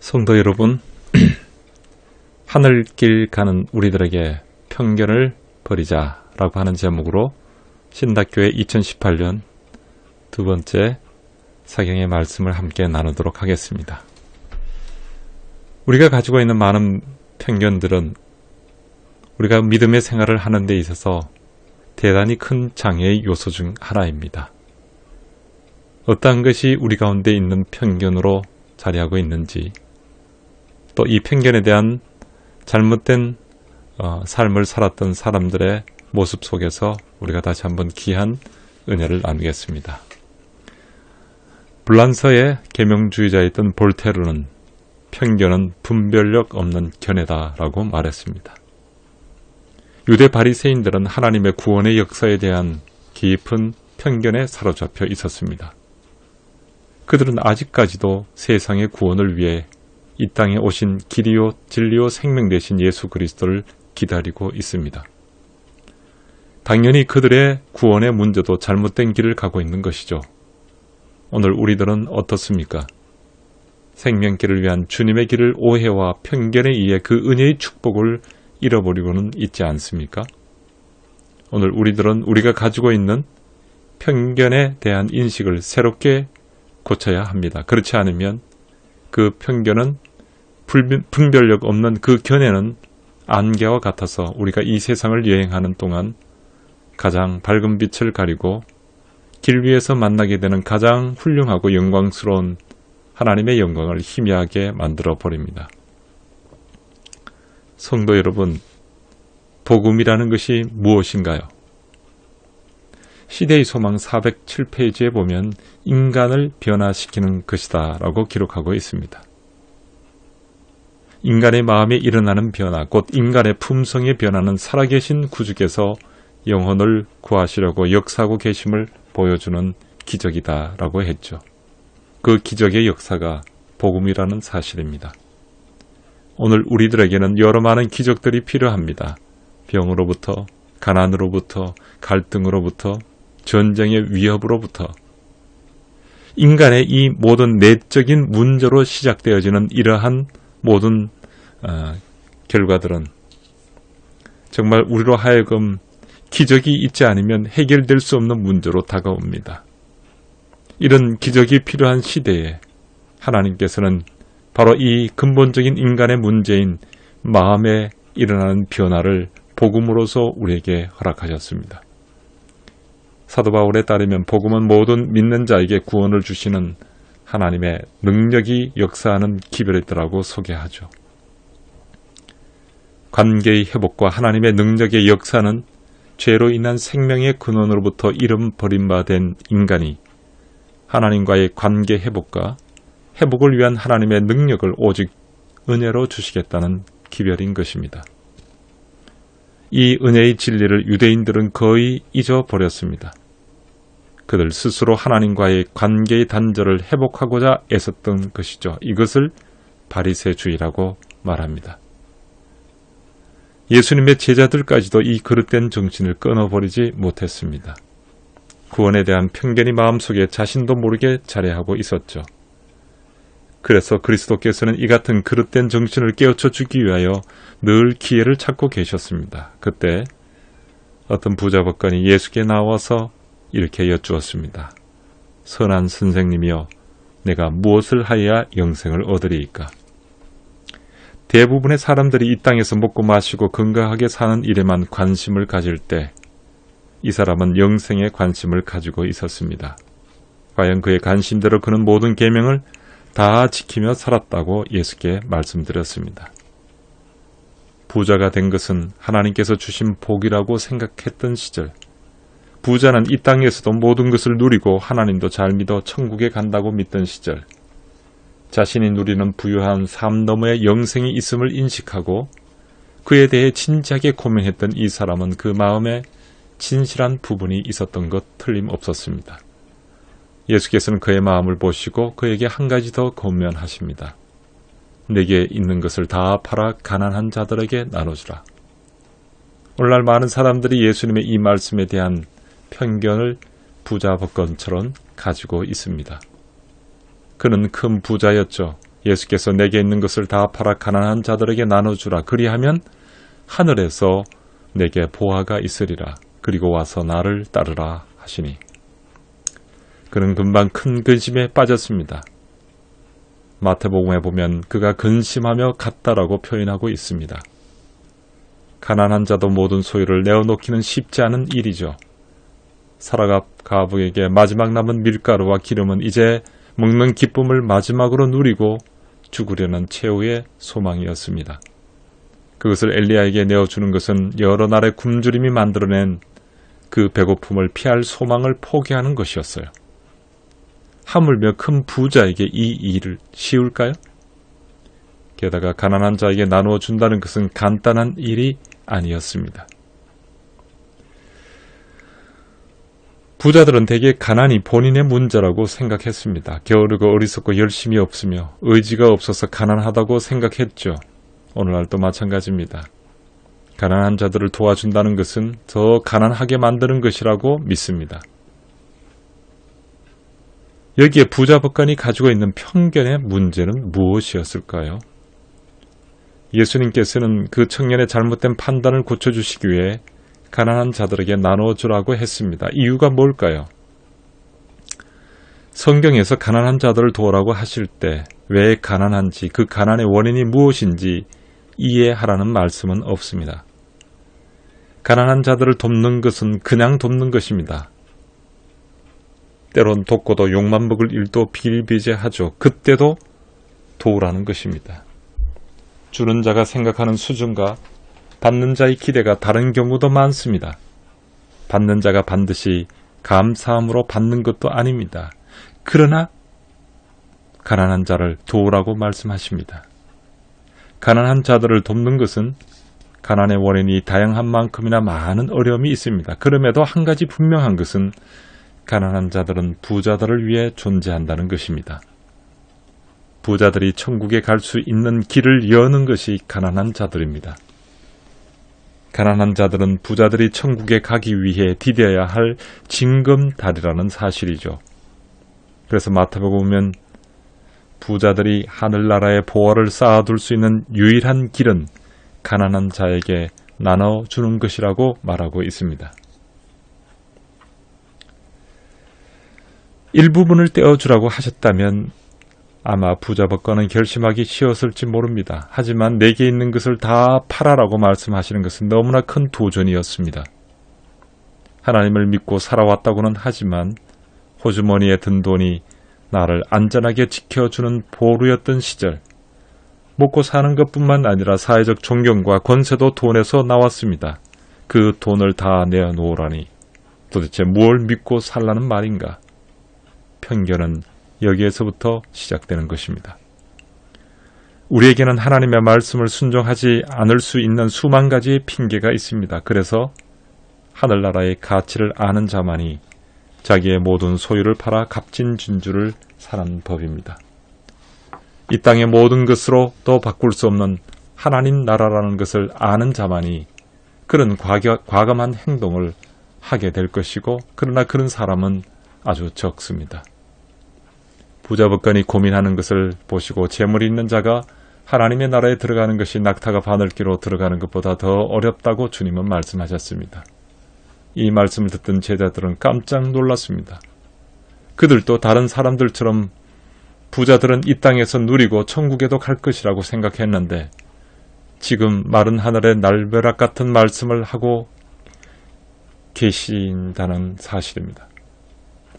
성도 여러분, 하늘길 가는 우리들에게 편견을 버리자 라고 하는 제목으로 신닫교회 2018년 두 번째 사경의 말씀을 함께 나누도록 하겠습니다. 우리가 가지고 있는 많은 편견들은 우리가 믿음의 생활을 하는 데 있어서 대단히 큰 장애의 요소 중 하나입니다. 어떠한 것이 우리 가운데 있는 편견으로 자리하고 있는지, 또 이 편견에 대한 잘못된 삶을 살았던 사람들의 모습 속에서 우리가 다시 한번 귀한 은혜를 나누겠습니다. 불란서의 계명주의자였던 볼테르는 편견은 분별력 없는 견해다라고 말했습니다. 유대 바리새인들은 하나님의 구원의 역사에 대한 깊은 편견에 사로잡혀 있었습니다. 그들은 아직까지도 세상의 구원을 위해 이 땅에 오신 길이요 진리요 생명 되신 예수 그리스도를 기다리고 있습니다. 당연히 그들의 구원의 문제도 잘못된 길을 가고 있는 것이죠. 오늘 우리들은 어떻습니까? 생명길을 위한 주님의 길을 오해와 편견에 의해 그 은혜의 축복을 잃어버리고는 있지 않습니까? 오늘 우리들은 우리가 가지고 있는 편견에 대한 인식을 새롭게 고쳐야 합니다. 그렇지 않으면 그 편견은 분별력 없는 그 견해는 안개와 같아서 우리가 이 세상을 여행하는 동안 가장 밝은 빛을 가리고 길 위에서 만나게 되는 가장 훌륭하고 영광스러운 하나님의 영광을 희미하게 만들어 버립니다. 성도 여러분, 복음이라는 것이 무엇인가요? 시대의 소망 407페이지에 보면 인간을 변화시키는 것이다 라고 기록하고 있습니다. 인간의 마음에 일어나는 변화, 곧 인간의 품성의 변화는 살아계신 구주께서 영혼을 구하시려고 역사하고 계심을 보여주는 기적이다 라고 했죠. 그 기적의 역사가 복음이라는 사실입니다. 오늘 우리들에게는 여러 많은 기적들이 필요합니다. 병으로부터, 가난으로부터, 갈등으로부터, 전쟁의 위협으로부터, 인간의 이 모든 내적인 문제로 시작되어지는 이러한 모든 결과들은 정말 우리로 하여금 기적이 있지 않으면 해결될 수 없는 문제로 다가옵니다. 이런 기적이 필요한 시대에 하나님께서는 바로 이 근본적인 인간의 문제인 마음에 일어나는 변화를 복음으로서 우리에게 허락하셨습니다. 사도 바울에 따르면 복음은 모든 믿는 자에게 구원을 주시는 하나님의 능력이 역사하는 기별이더라고 소개하죠. 관계의 회복과 하나님의 능력의 역사는 죄로 인한 생명의 근원으로부터 이름 버림받은 인간이 하나님과의 관계 회복과 회복을 위한 하나님의 능력을 오직 은혜로 주시겠다는 기별인 것입니다. 이 은혜의 진리를 유대인들은 거의 잊어버렸습니다. 그들 스스로 하나님과의 관계의 단절을 회복하고자 애썼던 것이죠. 이것을 바리새주의라고 말합니다. 예수님의 제자들까지도 이 그릇된 정신을 끊어버리지 못했습니다. 구원에 대한 편견이 마음속에 자신도 모르게 자리하고 있었죠. 그래서 그리스도께서는 이 같은 그릇된 정신을 깨우쳐 주기 위하여 늘 기회를 찾고 계셨습니다. 그때 어떤 부자법관이 예수께 나와서 이렇게 여쭈었습니다. 선한 선생님이여, 내가 무엇을 하여야 영생을 얻으리이까? 대부분의 사람들이 이 땅에서 먹고 마시고 건강하게 사는 일에만 관심을 가질 때 이 사람은 영생에 관심을 가지고 있었습니다. 과연 그의 관심대로 그는 모든 계명을 다 지키며 살았다고 예수께 말씀드렸습니다. 부자가 된 것은 하나님께서 주신 복이라고 생각했던 시절, 부자는 이 땅에서도 모든 것을 누리고 하나님도 잘 믿어 천국에 간다고 믿던 시절, 자신이 누리는 부유한 삶 너머에 영생이 있음을 인식하고 그에 대해 진지하게 고민했던 이 사람은 그 마음에 진실한 부분이 있었던 것 틀림없었습니다. 예수께서는 그의 마음을 보시고 그에게 한 가지 더 권면하십니다. 내게 있는 것을 다 팔아 가난한 자들에게 나눠주라. 오늘날 많은 사람들이 예수님의 이 말씀에 대한 편견을 부자법관처럼 가지고 있습니다. 그는 큰 부자였죠. 예수께서 내게 있는 것을 다 팔아 가난한 자들에게 나눠주라. 그리하면 하늘에서 내게 보화가 있으리라. 그리고 와서 나를 따르라 하시니 그는 금방 큰 근심에 빠졌습니다. 마태복음에 보면 그가 근심하며 갔다라고 표현하고 있습니다. 가난한 자도 모든 소유를 내어놓기는 쉽지 않은 일이죠. 사라갑 가부에게 마지막 남은 밀가루와 기름은 이제 먹는 기쁨을 마지막으로 누리고 죽으려는 최후의 소망이었습니다. 그것을 엘리야에게 내어주는 것은 여러 날의 굶주림이 만들어낸 그 배고픔을 피할 소망을 포기하는 것이었어요. 하물며 큰 부자에게 이 일을 쉬울까요? 게다가 가난한 자에게 나누어 준다는 것은 간단한 일이 아니었습니다. 부자들은 대개 가난이 본인의 문제라고 생각했습니다. 게으르고 어리석고 열심이 없으며 의지가 없어서 가난하다고 생각했죠. 오늘날도 마찬가지입니다. 가난한 자들을 도와준다는 것은 더 가난하게 만드는 것이라고 믿습니다. 여기에 부자 법관이 가지고 있는 편견의 문제는 무엇이었을까요? 예수님께서는 그 청년의 잘못된 판단을 고쳐주시기 위해 가난한 자들에게 나눠주라고 했습니다. 이유가 뭘까요? 성경에서 가난한 자들을 도우라고 하실 때 왜 가난한지, 그 가난의 원인이 무엇인지 이해하라는 말씀은 없습니다. 가난한 자들을 돕는 것은 그냥 돕는 것입니다. 때론 돕고도 욕만 먹을 일도 비일비재하죠. 그때도 도우라는 것입니다. 주는 자가 생각하는 수준과 받는 자의 기대가 다른 경우도 많습니다. 받는 자가 반드시 감사함으로 받는 것도 아닙니다. 그러나 가난한 자를 도우라고 말씀하십니다. 가난한 자들을 돕는 것은 가난의 원인이 다양한 만큼이나 많은 어려움이 있습니다. 그럼에도 한 가지 분명한 것은 가난한 자들은 부자들을 위해 존재한다는 것입니다. 부자들이 천국에 갈 수 있는 길을 여는 것이 가난한 자들입니다. 가난한 자들은 부자들이 천국에 가기 위해 디뎌야 할 징검다리라는 사실이죠. 그래서 마태복음 보면 부자들이 하늘나라의 보화를 쌓아둘 수 있는 유일한 길은 가난한 자에게 나눠주는 것이라고 말하고 있습니다. 일부분을 떼어주라고 하셨다면 아마 부자 법관은 결심하기 쉬웠을지 모릅니다. 하지만 내게 있는 것을 다 팔아라고 말씀하시는 것은 너무나 큰 도전이었습니다. 하나님을 믿고 살아왔다고는 하지만 호주머니에 든 돈이 나를 안전하게 지켜주는 보루였던 시절, 먹고 사는 것뿐만 아니라 사회적 존경과 권세도 돈에서 나왔습니다. 그 돈을 다 내어놓으라니 도대체 뭘 믿고 살라는 말인가? 편견은 여기에서부터 시작되는 것입니다. 우리에게는 하나님의 말씀을 순종하지 않을 수 있는 수만 가지의 핑계가 있습니다. 그래서 하늘나라의 가치를 아는 자만이 자기의 모든 소유를 팔아 값진 진주를 사는 법입니다. 이 땅의 모든 것으로 또 바꿀 수 없는 하나님 나라라는 것을 아는 자만이 그런 과감한 행동을 하게 될 것이고, 그러나 그런 사람은 아주 적습니다. 부자 법관이 고민하는 것을 보시고 재물이 있는 자가 하나님의 나라에 들어가는 것이 낙타가 바늘기로 들어가는 것보다 더 어렵다고 주님은 말씀하셨습니다. 이 말씀을 듣던 제자들은 깜짝 놀랐습니다. 그들도 다른 사람들처럼 부자들은 이 땅에서 누리고 천국에도 갈 것이라고 생각했는데 지금 마른 하늘의 날벼락 같은 말씀을 하고 계신다는 사실입니다.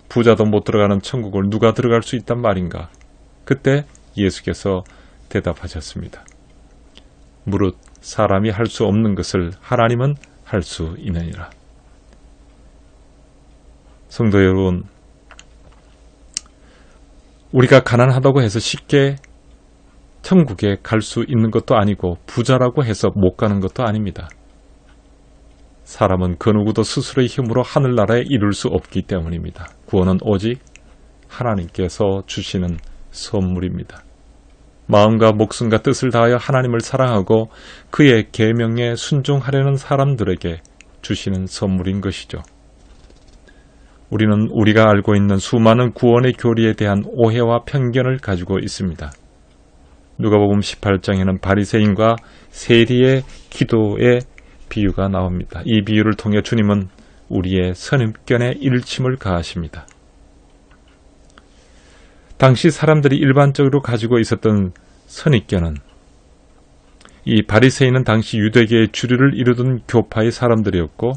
부자도 못 들어가는 천국을 누가 들어갈 수 있단 말인가? 그때 예수께서 대답하셨습니다. 무릇 사람이 할 수 없는 것을 하나님은 할 수 있느니라. 성도 여러분, 우리가 가난하다고 해서 쉽게 천국에 갈 수 있는 것도 아니고 부자라고 해서 못 가는 것도 아닙니다. 사람은 그 누구도 스스로의 힘으로 하늘나라에 이룰 수 없기 때문입니다. 구원은 오직 하나님께서 주시는 선물입니다. 마음과 목숨과 뜻을 다하여 하나님을 사랑하고 그의 계명에 순종하려는 사람들에게 주시는 선물인 것이죠. 우리는 우리가 알고 있는 수많은 구원의 교리에 대한 오해와 편견을 가지고 있습니다. 누가복음 18장에는 바리새인과 세리의 기도의 비유가 나옵니다. 이 비유를 통해 주님은 우리의 선입견에 일침을 가하십니다. 당시 사람들이 일반적으로 가지고 있었던 선입견은, 이 바리새인은 당시 유대계의 주류를 이루던 교파의 사람들이었고,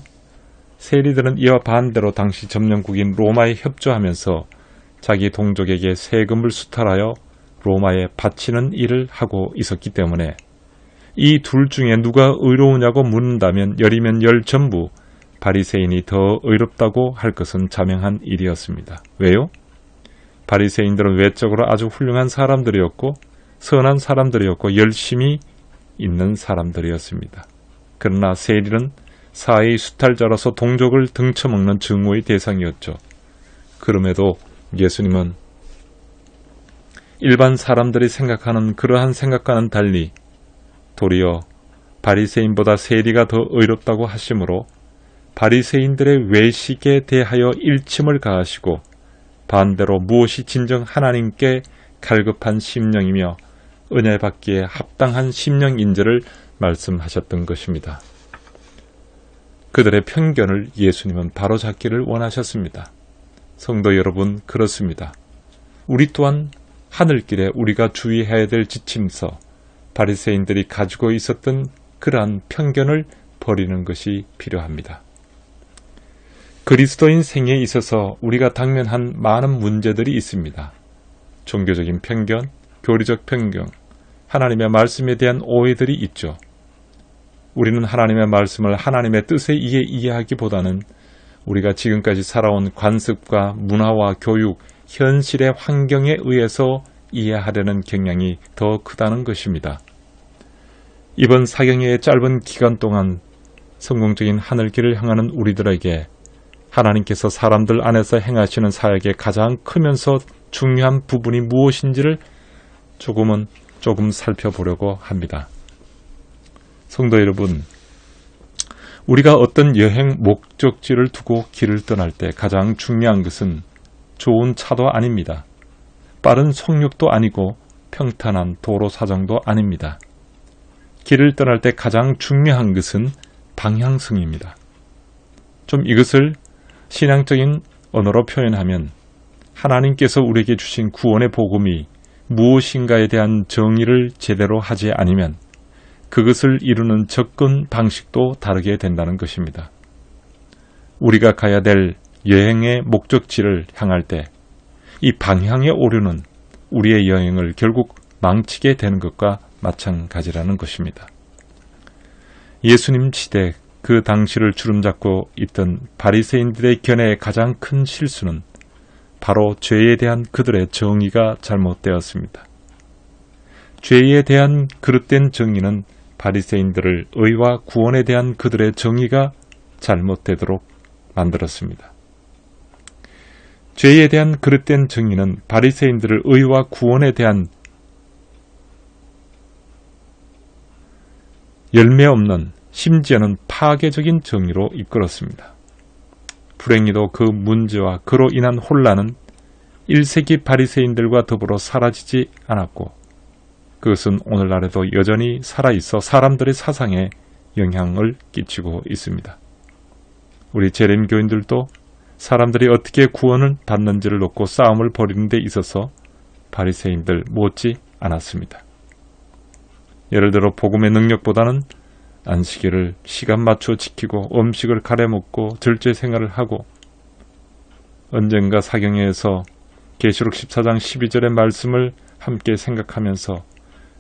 세리들은 이와 반대로 당시 점령국인 로마에 협조하면서 자기 동족에게 세금을 수탈하여 로마에 바치는 일을 하고 있었기 때문에 이 둘 중에 누가 의로우냐고 묻는다면 열이면 열 전부 바리새인이 더 의롭다고 할 것은 자명한 일이었습니다. 왜요? 바리새인들은 외적으로 아주 훌륭한 사람들이었고 선한 사람들이었고 열심히 있는 사람들이었습니다. 그러나 세리는 사회의 수탈자로서 동족을 등쳐먹는 증오의 대상이었죠. 그럼에도 예수님은 일반 사람들이 생각하는 그러한 생각과는 달리 도리어 바리새인보다 세리가 더 의롭다고 하시므로 바리새인들의 외식에 대하여 일침을 가하시고 반대로 무엇이 진정 하나님께 갈급한 심령이며 은혜 받기에 합당한 심령인지를 말씀하셨던 것입니다. 그들의 편견을 예수님은 바로잡기를 원하셨습니다. 성도 여러분, 그렇습니다. 우리 또한 하늘길에 우리가 주의해야 될 지침서, 바리새인들이 가지고 있었던 그러한 편견을 버리는 것이 필요합니다. 그리스도인 생애에 있어서 우리가 당면한 많은 문제들이 있습니다. 종교적인 편견, 교리적 편견, 하나님의 말씀에 대한 오해들이 있죠. 우리는 하나님의 말씀을 하나님의 뜻에 의해 이해하기보다는 우리가 지금까지 살아온 관습과 문화와 교육, 현실의 환경에 의해서 이해하려는 경향이 더 크다는 것입니다. 이번 사경의 짧은 기간 동안 성공적인 하늘길을 향하는 우리들에게 하나님께서 사람들 안에서 행하시는 사역의 가장 크면서 중요한 부분이 무엇인지를 조금 살펴보려고 합니다. 성도 여러분, 우리가 어떤 여행 목적지를 두고 길을 떠날 때 가장 중요한 것은 좋은 차도 아닙니다. 빠른 속력도 아니고 평탄한 도로 사정도 아닙니다. 길을 떠날 때 가장 중요한 것은 방향성입니다. 좀 이것을 신앙적인 언어로 표현하면 하나님께서 우리에게 주신 구원의 복음이 무엇인가에 대한 정의를 제대로 하지 않으면 그것을 이루는 접근 방식도 다르게 된다는 것입니다. 우리가 가야 될 여행의 목적지를 향할 때 이 방향의 오류는 우리의 여행을 결국 망치게 되는 것과 마찬가지라는 것입니다. 예수님 시대 그 당시를 주름잡고 있던 바리새인들의 견해의 가장 큰 실수는 바로 죄에 대한 그들의 정의가 잘못되었습니다. 죄에 대한 그릇된 정의는 바리새인들을 의와 구원에 대한 그들의 정의가 잘못되도록 만들었습니다. 죄에 대한 그릇된 정의는 바리새인들을 의와 구원에 대한 열매 없는, 심지어는 파괴적인 정의로 이끌었습니다. 불행히도 그 문제와 그로 인한 혼란은 1세기 바리새인들과 더불어 사라지지 않았고 그것은 오늘날에도 여전히 살아있어 사람들의 사상에 영향을 끼치고 있습니다. 우리 재림교인들도 사람들이 어떻게 구원을 받는지를 놓고 싸움을 벌이는 데 있어서 바리새인들 못지 않았습니다. 예를 들어 복음의 능력보다는 안식일을 시간 맞춰 지키고 음식을 가려 먹고 절제 생활을 하고 언젠가 사경에서 계시록 14장 12절의 말씀을 함께 생각하면서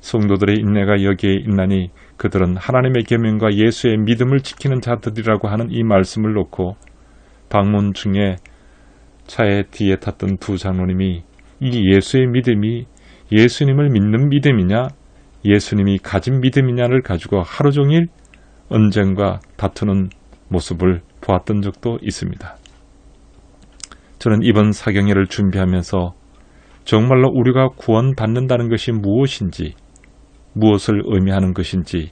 성도들의 인내가 여기에 있나니 그들은 하나님의 계명과 예수의 믿음을 지키는 자들이라고 하는 이 말씀을 놓고 방문 중에 차에 뒤에 탔던 두 장로님이 이 예수의 믿음이 예수님을 믿는 믿음이냐 예수님이 가진 믿음이냐를 가지고 하루 종일 언쟁과 다투는 모습을 보았던 적도 있습니다. 저는 이번 사경회를 준비하면서 정말로 우리가 구원받는다는 것이 무엇인지, 무엇을 의미하는 것인지,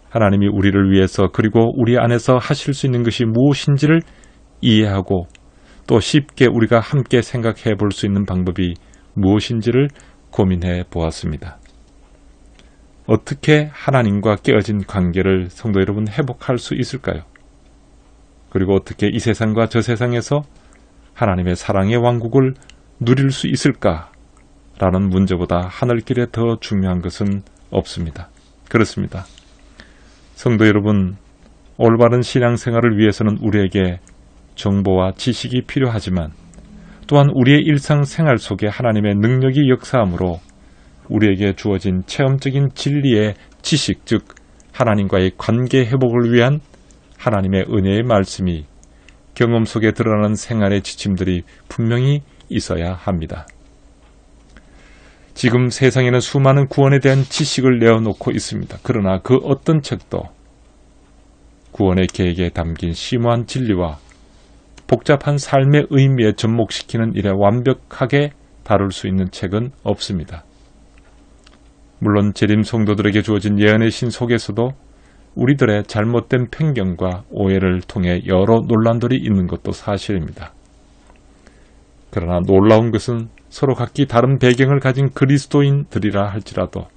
하나님이 우리를 위해서 그리고 우리 안에서 하실 수 있는 것이 무엇인지를 이해하고 또 쉽게 우리가 함께 생각해 볼 수 있는 방법이 무엇인지를 고민해 보았습니다. 어떻게 하나님과 깨어진 관계를 성도 여러분 회복할 수 있을까요? 그리고 어떻게 이 세상과 저 세상에서 하나님의 사랑의 왕국을 누릴 수 있을까라는 문제보다 하늘길에 더 중요한 것은 없습니다. 그렇습니다. 성도 여러분, 올바른 신앙생활을 위해서는 우리에게 정보와 지식이 필요하지만 또한 우리의 일상생활 속에 하나님의 능력이 역사함으로 우리에게 주어진 체험적인 진리의 지식, 즉 하나님과의 관계 회복을 위한 하나님의 은혜의 말씀이 경험 속에 드러나는 생활의 지침들이 분명히 있어야 합니다. 지금 세상에는 수많은 구원에 대한 지식을 내어놓고 있습니다. 그러나 그 어떤 책도 구원의 계획에 담긴 심오한 진리와 복잡한 삶의 의미에 접목시키는 일에 완벽하게 다룰 수 있는 책은 없습니다. 물론 재림 성도들에게 주어진 예언의 신 속에서도 우리들의 잘못된 편견과 오해를 통해 여러 논란들이 있는 것도 사실입니다. 그러나 놀라운 것은 서로 각기 다른 배경을 가진 그리스도인들이라 할지라도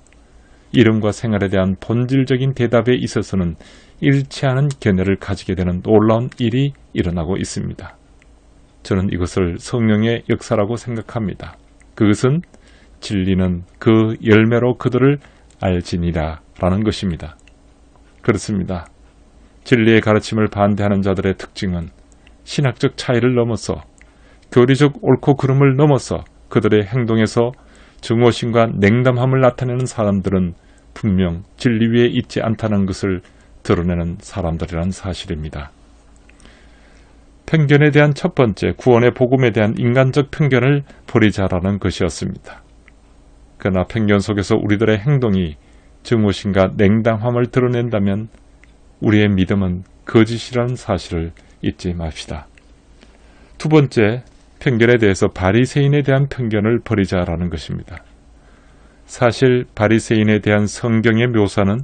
이름과 생활에 대한 본질적인 대답에 있어서는 일치하는 견해를 가지게 되는 놀라운 일이 일어나고 있습니다. 저는 이것을 성령의 역사라고 생각합니다. 그것은 진리는 그 열매로 그들을 알지니라 라는 것입니다. 그렇습니다. 진리의 가르침을 반대하는 자들의 특징은 신학적 차이를 넘어서 교리적 옳고 그름을 넘어서 그들의 행동에서 증오심과 냉담함을 나타내는 사람들은 분명 진리 위에 있지 않다는 것을 드러내는 사람들이란 사실입니다. 편견에 대한 첫 번째, 구원의 복음에 대한 인간적 편견을 버리자라는 것이었습니다. 그러나 편견 속에서 우리들의 행동이 증오심과 냉담함을 드러낸다면 우리의 믿음은 거짓이라는 사실을 잊지 맙시다. 두 번째, 편견에 대해서 바리새인에 대한 편견을 버리자라는 것입니다. 사실 바리새인에 대한 성경의 묘사는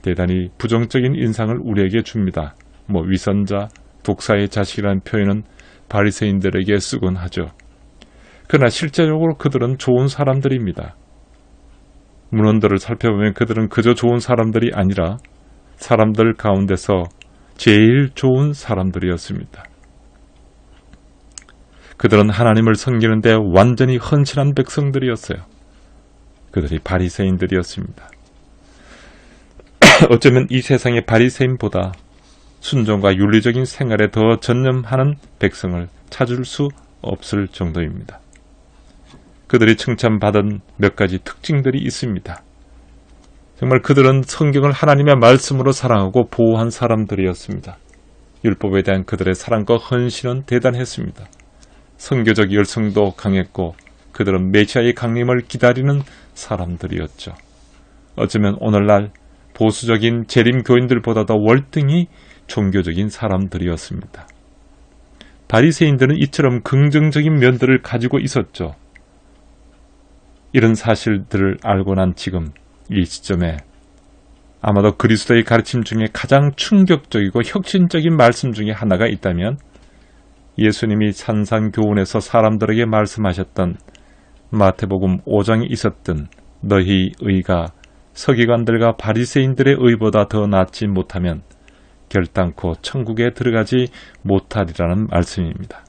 대단히 부정적인 인상을 우리에게 줍니다. 위선자, 독사의 자식이라는 표현은 바리새인들에게 쓰곤 하죠. 그러나 실제적으로 그들은 좋은 사람들입니다. 문헌들을 살펴보면 그들은 그저 좋은 사람들이 아니라 사람들 가운데서 제일 좋은 사람들이었습니다. 그들은 하나님을 섬기는 데 완전히 헌신한 백성들이었어요. 그들이 바리새인들이었습니다. 어쩌면 이 세상의 바리새인보다 순종과 윤리적인 생활에 더 전념하는 백성을 찾을 수 없을 정도입니다. 그들이 칭찬받은 몇 가지 특징들이 있습니다. 정말 그들은 성경을 하나님의 말씀으로 사랑하고 보호한 사람들이었습니다. 율법에 대한 그들의 사랑과 헌신은 대단했습니다. 선교적 열성도 강했고 그들은 메시아의 강림을 기다리는 사람들이었죠. 어쩌면 오늘날 보수적인 재림 교인들보다 더 월등히 종교적인 사람들이었습니다. 바리새인들은 이처럼 긍정적인 면들을 가지고 있었죠. 이런 사실들을 알고 난 지금 이 시점에 아마도 그리스도의 가르침 중에 가장 충격적이고 혁신적인 말씀 중에 하나가 있다면 예수님이 산상교훈에서 사람들에게 말씀하셨던 마태복음 5장에 있었던 너희 의가 서기관들과 바리새인들의 의보다 더 낫지 못하면 결단코 천국에 들어가지 못하리라는 말씀입니다.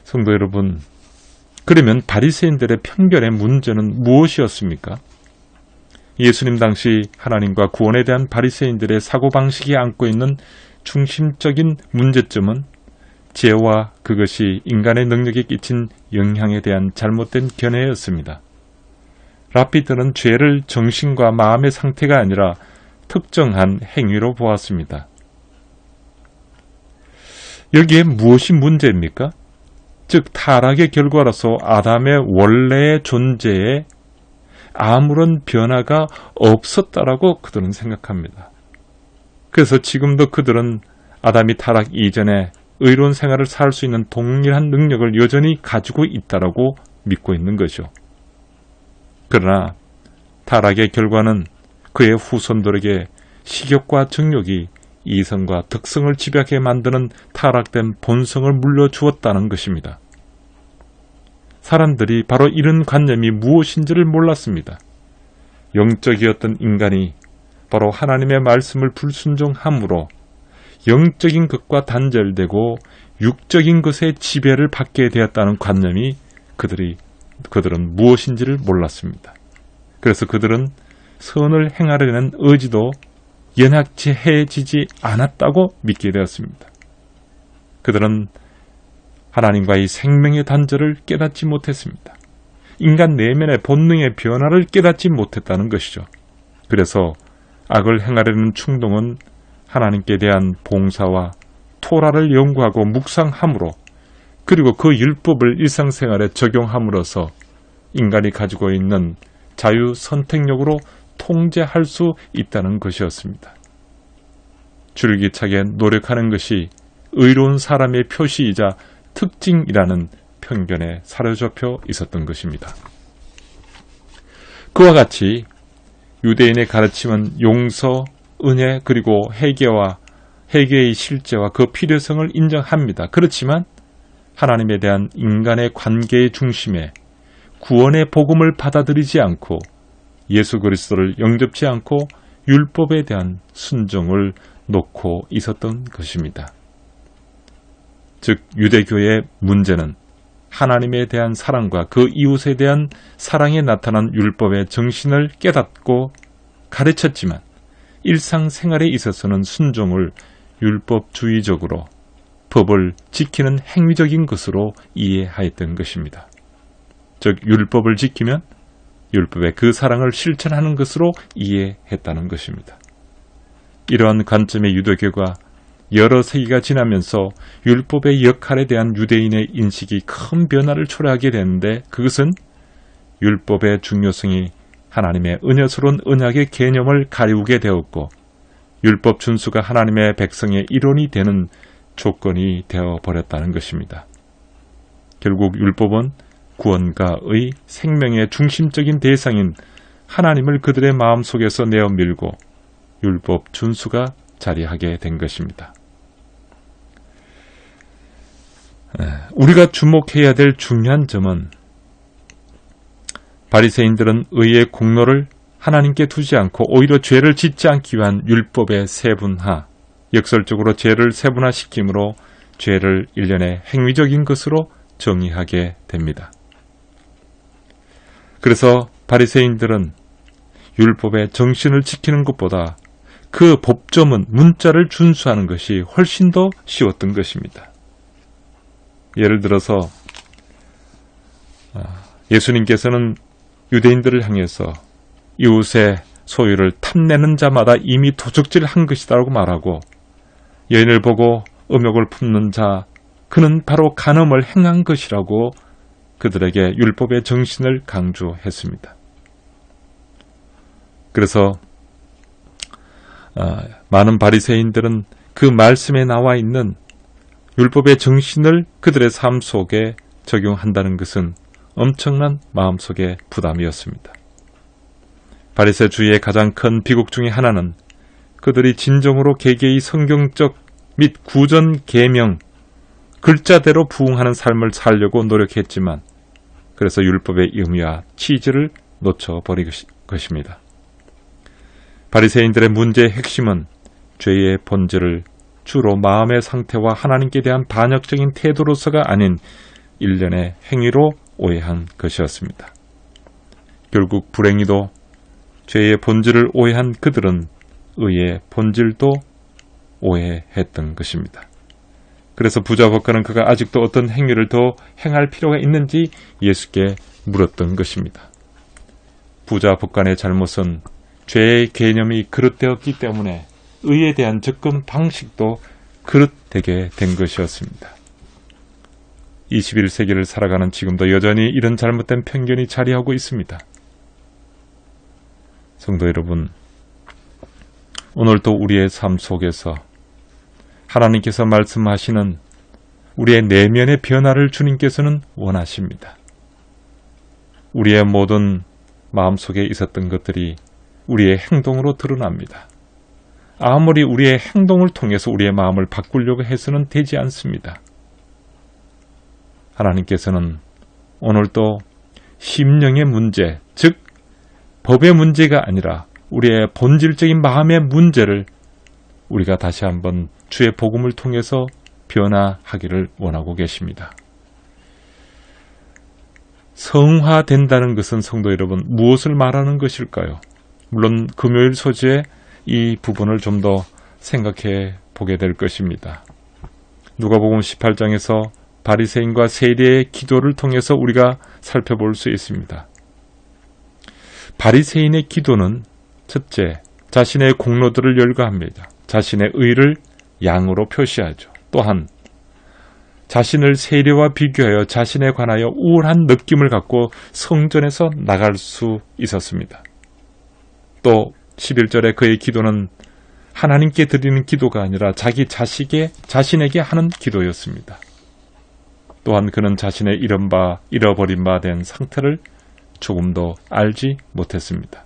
성도 여러분, 그러면 바리새인들의 편견의 문제는 무엇이었습니까? 예수님 당시 하나님과 구원에 대한 바리새인들의 사고방식이 안고 있는 중심적인 문제점은 죄와 그것이 인간의 능력에 끼친 영향에 대한 잘못된 견해였습니다. 랍비들은 죄를 정신과 마음의 상태가 아니라 특정한 행위로 보았습니다. 여기에 무엇이 문제입니까? 즉 타락의 결과로서 아담의 원래의 존재에 아무런 변화가 없었다라고 그들은 생각합니다. 그래서 지금도 그들은 아담이 타락 이전에 의로운 생활을 살 수 있는 동일한 능력을 여전히 가지고 있다라고 믿고 있는 거죠. 그러나 타락의 결과는 그의 후손들에게 식욕과 정욕이 이성과 덕성을 집약해 만드는 타락된 본성을 물려주었다는 것입니다. 사람들이 바로 이런 관념이 무엇인지를 몰랐습니다. 영적이었던 인간이 바로 하나님의 말씀을 불순종함으로 영적인 것과 단절되고 육적인 것의 지배를 받게 되었다는 관념이 그들은 무엇인지를 몰랐습니다. 그래서 그들은 선을 행하려는 의지도 연약해지지 않았다고 믿게 되었습니다. 그들은 하나님과의 생명의 단절을 깨닫지 못했습니다. 인간 내면의 본능의 변화를 깨닫지 못했다는 것이죠. 그래서 악을 행하려는 충동은 하나님께 대한 봉사와 토라를 연구하고 묵상함으로, 그리고 그 율법을 일상생활에 적용함으로써 인간이 가지고 있는 자유 선택력으로 통제할 수 있다는 것이었습니다. 줄기차게 노력하는 것이 의로운 사람의 표시이자 특징이라는 편견에 사로잡혀 있었던 것입니다. 그와 같이 유대인의 가르침은 용서, 은혜, 그리고 회개의 실제와 그 필요성을 인정합니다. 그렇지만 하나님에 대한 인간의 관계의 중심에 구원의 복음을 받아들이지 않고 예수 그리스도를 영접지 않고 율법에 대한 순종을 놓고 있었던 것입니다. 즉 유대교의 문제는 하나님에 대한 사랑과 그 이웃에 대한 사랑에 나타난 율법의 정신을 깨닫고 가르쳤지만 일상생활에 있어서는 순종을 율법주의적으로 법을 지키는 행위적인 것으로 이해하였던 것입니다. 즉 율법을 지키면 율법의 그 사랑을 실천하는 것으로 이해했다는 것입니다. 이러한 관점의 유대교가 여러 세기가 지나면서 율법의 역할에 대한 유대인의 인식이 큰 변화를 초래하게 되는데, 그것은 율법의 중요성이 하나님의 은혜스러운 언약의 개념을 가리우게 되었고 율법 준수가 하나님의 백성의 일원이 되는 조건이 되어버렸다는 것입니다. 결국 율법은 구원가의 생명의 중심적인 대상인 하나님을 그들의 마음속에서 내어밀고 율법 준수가 자리하게 된 것입니다. 우리가 주목해야 될 중요한 점은 바리새인들은 의의 공로를 하나님께 두지 않고 오히려 죄를 짓지 않기 위한 율법의 세분화, 역설적으로 죄를 세분화시킴으로 죄를 일련의 행위적인 것으로 정의하게 됩니다. 그래서 바리새인들은 율법의 정신을 지키는 것보다 그 법조문, 문자를 준수하는 것이 훨씬 더 쉬웠던 것입니다. 예를 들어서 예수님께서는 유대인들을 향해서 이웃의 소유를 탐내는 자마다 이미 도적질한 것이다라고 말하고, 여인을 보고 음욕을 품는 자, 그는 바로 간음을 행한 것이라고 그들에게 율법의 정신을 강조했습니다. 그래서 많은 바리새인들은 그 말씀에 나와 있는 율법의 정신을 그들의 삶 속에 적용한다는 것은 엄청난 마음속의 부담이었습니다. 바리새주의의 가장 큰 비극 중에 하나는 그들이 진정으로 개개의 성경적 및 구전 계명 글자대로 부응하는 삶을 살려고 노력했지만 그래서 율법의 의미와 취지를 놓쳐버린 것입니다. 바리새인들의 문제의 핵심은 죄의 본질을 주로 마음의 상태와 하나님께 대한 반역적인 태도로서가 아닌 일련의 행위로 오해한 것이었습니다. 결국 불행히도 죄의 본질을 오해한 그들은 의의 본질도 오해했던 것입니다. 그래서 부자 법관은 그가 아직도 어떤 행위를 더 행할 필요가 있는지 예수께 물었던 것입니다. 부자 법관의 잘못은 죄의 개념이 그릇되었기 때문에 의에 대한 접근 방식도 그릇되게 된 것이었습니다. 21세기를 살아가는 지금도 여전히 이런 잘못된 편견이 자리하고 있습니다. 성도 여러분, 오늘도 우리의 삶 속에서 하나님께서 말씀하시는 우리의 내면의 변화를 주님께서는 원하십니다. 우리의 모든 마음속에 있었던 것들이 우리의 행동으로 드러납니다. 아무리 우리의 행동을 통해서 우리의 마음을 바꾸려고 해서는 되지 않습니다. 하나님께서는 오늘도 심령의 문제, 즉 법의 문제가 아니라 우리의 본질적인 마음의 문제를 우리가 다시 한번 주의 복음을 통해서 변화하기를 원하고 계십니다. 성화된다는 것은 성도 여러분 무엇을 말하는 것일까요? 물론 금요일 소재에 이 부분을 좀 더 생각해 보게 될 것입니다. 누가복음 18장에서 바리새인과 세리의 기도를 통해서 우리가 살펴볼 수 있습니다. 바리새인의 기도는 첫째, 자신의 공로들을 열거합니다. 자신의 의를 양으로 표시하죠. 또한 자신을 세리와 비교하여 자신에 관하여 우울한 느낌을 갖고 성전에서 나갈 수 있었습니다. 또 11절에 그의 기도는 하나님께 드리는 기도가 아니라 자신에게 하는 기도였습니다. 또한 그는 자신의 잃어버린 바 된 상태를 조금도 알지 못했습니다.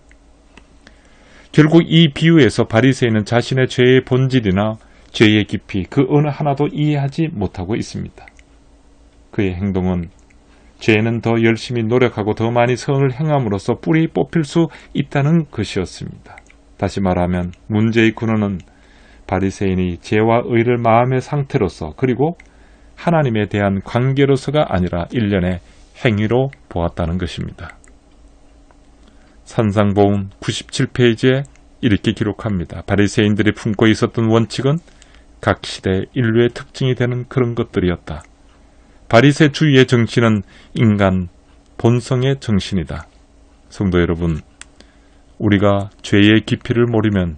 결국 이 비유에서 바리새인은 자신의 죄의 본질이나 죄의 깊이 그 어느 하나도 이해하지 못하고 있습니다. 그의 행동은 죄는 더 열심히 노력하고 더 많이 선을 행함으로써 뿌리 뽑힐 수 있다는 것이었습니다. 다시 말하면 문제의 근원은 바리새인이 죄와 의를 마음의 상태로서 그리고 하나님에 대한 관계로서가 아니라 일련의 행위로 보았다는 것입니다. 산상보음 97페이지에 이렇게 기록합니다. 바리새인들이 품고 있었던 원칙은 각 시대 인류의 특징이 되는 그런 것들이었다. 바리새주의의 정신은 인간 본성의 정신이다. 성도 여러분, 우리가 죄의 깊이를 모르면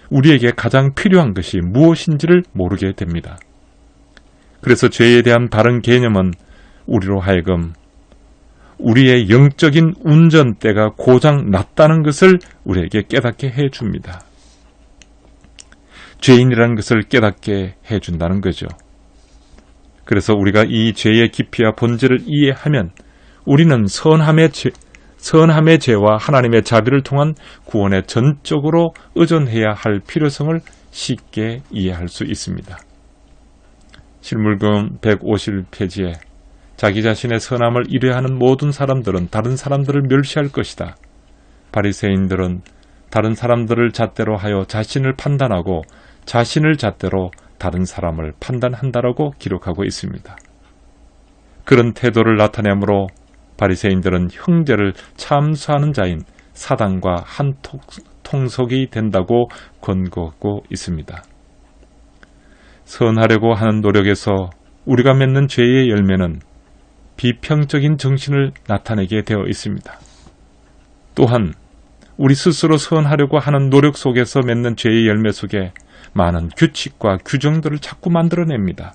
우리에게 가장 필요한 것이 무엇인지를 모르게 됩니다. 그래서 죄에 대한 바른 개념은 우리로 하여금 우리의 영적인 운전대가 고장 났다는 것을 우리에게 깨닫게 해줍니다. 죄인이라는 것을 깨닫게 해준다는 거죠. 그래서 우리가 이 죄의 깊이와 본질을 이해하면 우리는 선함의 죄와 하나님의 자비를 통한 구원에 전적으로 의존해야 할 필요성을 쉽게 이해할 수 있습니다. 실물금 151페이지에 자기 자신의 선함을 이래하는 모든 사람들은 다른 사람들을 멸시할 것이다. 바리새인들은 다른 사람들을 잣대로 하여 자신을 판단하고 자신을 잣대로 다른 사람을 판단한다라고 기록하고 있습니다. 그런 태도를 나타내므로 바리새인들은 형제를 참수하는 자인 사단과 한 통속이 된다고 권고하고 있습니다. 선하려고 하는 노력에서 우리가 맺는 죄의 열매는 비평적인 정신을 나타내게 되어 있습니다. 또한 우리 스스로 선하려고 하는 노력 속에서 맺는 죄의 열매 속에 많은 규칙과 규정들을 자꾸 만들어냅니다.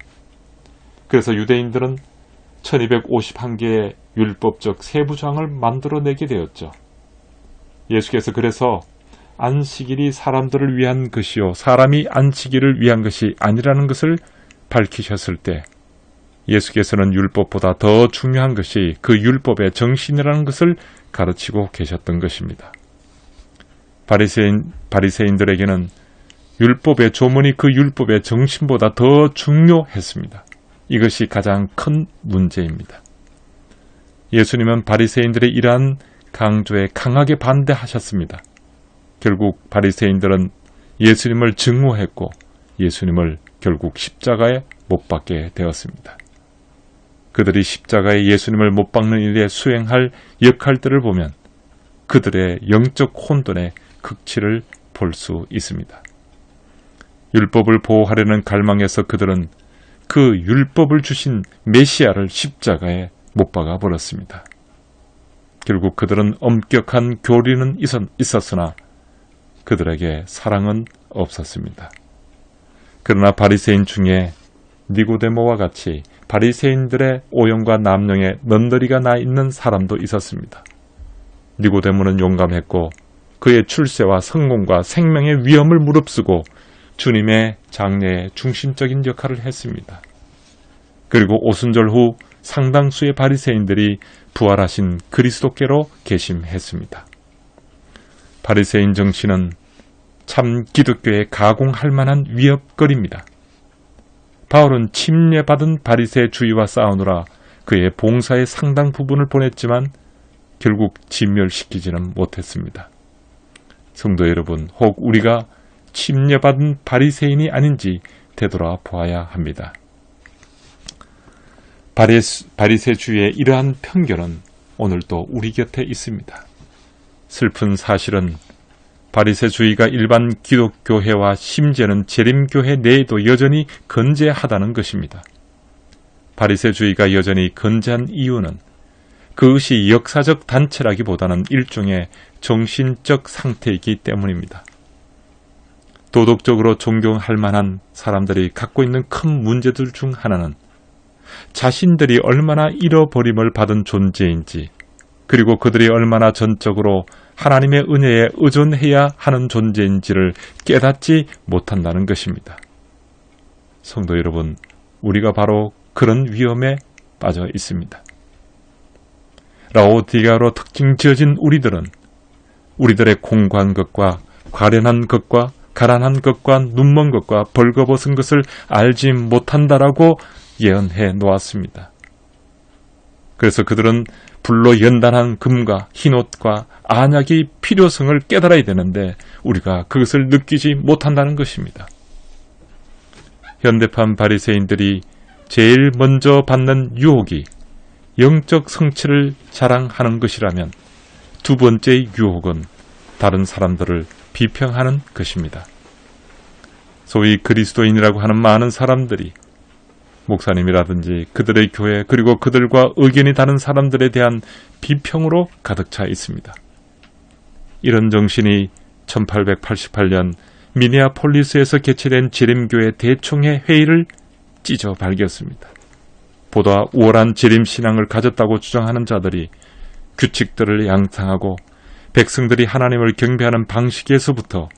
그래서 유대인들은 1251개의 율법적 세부조항을 만들어내게 되었죠. 예수께서 그래서 안식일이 사람들을 위한 것이요 사람이 안식일을 위한 것이 아니라는 것을 밝히셨을 때 예수께서는 율법보다 더 중요한 것이 그 율법의 정신이라는 것을 가르치고 계셨던 것입니다. 바리새인들에게는 율법의 조문이 그 율법의 정신보다 더 중요했습니다. 이것이 가장 큰 문제입니다. 예수님은 바리새인들의 이러한 강조에 강하게 반대하셨습니다. 결국 바리새인들은 예수님을 증오했고 예수님을 결국 십자가에 못 박게 되었습니다. 그들이 십자가에 예수님을 못 박는 일에 수행할 역할들을 보면 그들의 영적 혼돈의 극치를 볼 수 있습니다. 율법을 보호하려는 갈망에서 그들은 그 율법을 주신 메시아를 십자가에 못 박아 버렸습니다. 결국 그들은 엄격한 교리는 있었으나 그들에게 사랑은 없었습니다. 그러나 바리새인 중에 니고데모와 같이 바리새인들의 오용과 남용에 넌더리가 나 있는 사람도 있었습니다. 니고데모는 용감했고 그의 출세와 성공과 생명의 위험을 무릅쓰고 주님의 장례에 중심적인 역할을 했습니다. 그리고 오순절 후 상당수의 바리새인들이 부활하신 그리스도께로 개심했습니다. 바리새인 정신은 참 기독교에 가공할 만한 위협거리입니다. 바울은 침례받은 바리새주의와 싸우느라 그의 봉사의 상당 부분을 보냈지만 결국 진멸시키지는 못했습니다. 성도 여러분, 혹 우리가 침례받은 바리새인이 아닌지 되돌아 보아야 합니다. 바리새주의의 이러한 편견은 오늘도 우리 곁에 있습니다. 슬픈 사실은 바리새주의가 일반 기독교회와 심지어는 재림교회 내에도 여전히 건재하다는 것입니다. 바리새주의가 여전히 건재한 이유는 그것이 역사적 단체라기보다는 일종의 정신적 상태이기 때문입니다. 도덕적으로 존경할 만한 사람들이 갖고 있는 큰 문제들 중 하나는 자신들이 얼마나 잃어버림을 받은 존재인지, 그리고 그들이 얼마나 전적으로 하나님의 은혜에 의존해야 하는 존재인지를 깨닫지 못한다는 것입니다. 성도 여러분, 우리가 바로 그런 위험에 빠져 있습니다. 라오디게아로 특징 지어진 우리들은 우리들의 공고한 것과 과련한 것과 가난한 것과 눈먼 것과 벌거벗은 것을 알지 못한다라고 예언해 놓았습니다. 그래서 그들은 불로 연단한 금과 흰옷과 안약이 필요성을 깨달아야 되는데 우리가 그것을 느끼지 못한다는 것입니다. 현대판 바리새인들이 제일 먼저 받는 유혹이 영적 성취를 자랑하는 것이라면 두 번째 유혹은 다른 사람들을 비평하는 것입니다. 소위 그리스도인이라고 하는 많은 사람들이 목사님이라든지 그들의 교회 그리고 그들과 의견이 다른 사람들에 대한 비평으로 가득 차 있습니다. 이런 정신이 1888년 미네아폴리스에서 개최된 재림교회 대총회 회의를 찢어 발겼습니다. 보다 우월한 재림신앙을 가졌다고 주장하는 자들이 규칙들을 양상하고 백성들이 하나님을 경배하는 방식에서부터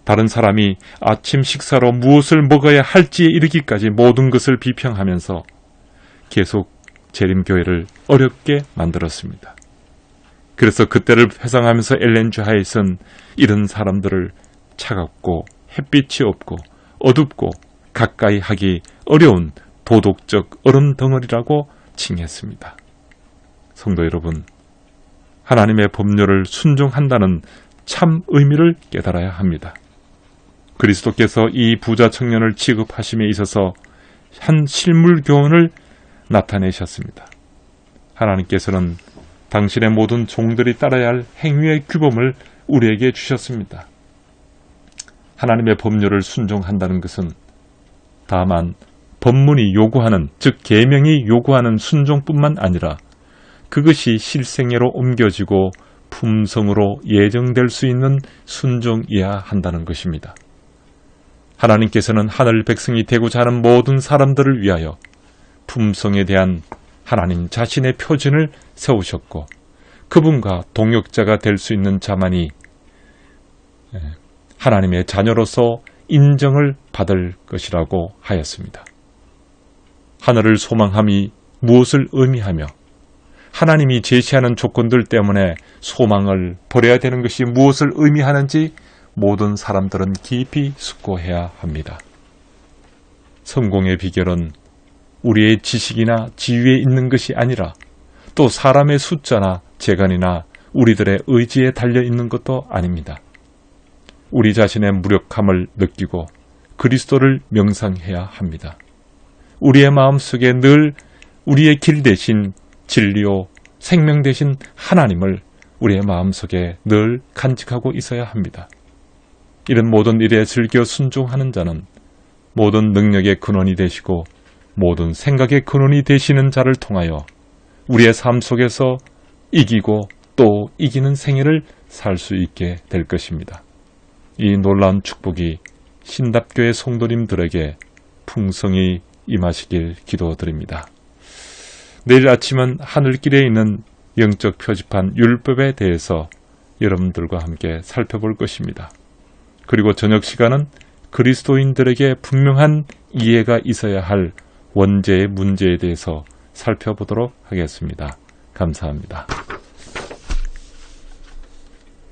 다른 사람이 아침 식사로 무엇을 먹어야 할지에 이르기까지 모든 것을 비평하면서 계속 재림교회를 어렵게 만들었습니다. 그래서 그때를 회상하면서 엘렌 지 하이트는 이런 사람들을 차갑고 햇빛이 없고 어둡고 가까이 하기 어려운 도덕적 얼음 덩어리라고 칭했습니다. 성도 여러분, 하나님의 법률을 순종한다는 참 의미를 깨달아야 합니다. 그리스도께서 이 부자 청년을 취급하심에 있어서 한 실물 교훈을 나타내셨습니다. 하나님께서는 당신의 모든 종들이 따라야 할 행위의 규범을 우리에게 주셨습니다. 하나님의 법률을 순종한다는 것은 다만 법문이 요구하는, 즉 계명이 요구하는 순종뿐만 아니라 그것이 실생애로 옮겨지고 품성으로 예정될 수 있는 순종이어야 한다는 것입니다. 하나님께서는 하늘 백성이 되고자 하는 모든 사람들을 위하여 품성에 대한 하나님 자신의 표준을 세우셨고 그분과 동역자가 될 수 있는 자만이 하나님의 자녀로서 인정을 받을 것이라고 하였습니다. 하늘을 소망함이 무엇을 의미하며 하나님이 제시하는 조건들 때문에 소망을 버려야 되는 것이 무엇을 의미하는지 모든 사람들은 깊이 숙고해야 합니다. 성공의 비결은 우리의 지식이나 지위에 있는 것이 아니라 또 사람의 숫자나 재간이나 우리들의 의지에 달려 있는 것도 아닙니다. 우리 자신의 무력함을 느끼고 그리스도를 명상해야 합니다. 우리의 마음속에 늘 우리의 길 대신 진리요 생명 대신 하나님을 우리의 마음속에 늘 간직하고 있어야 합니다. 이런 모든 일에 즐겨 순종하는 자는 모든 능력의 근원이 되시고 모든 생각의 근원이 되시는 자를 통하여 우리의 삶 속에서 이기고 또 이기는 생애를 살 수 있게 될 것입니다. 이 놀라운 축복이 신답교회 성도님들에게 풍성히 임하시길 기도드립니다. 내일 아침은 하늘길에 있는 영적 표지판 율법에 대해서 여러분들과 함께 살펴볼 것입니다. 그리고 저녁 시간은 그리스도인들에게 분명한 이해가 있어야 할 원죄의 문제에 대해서 살펴보도록 하겠습니다. 감사합니다.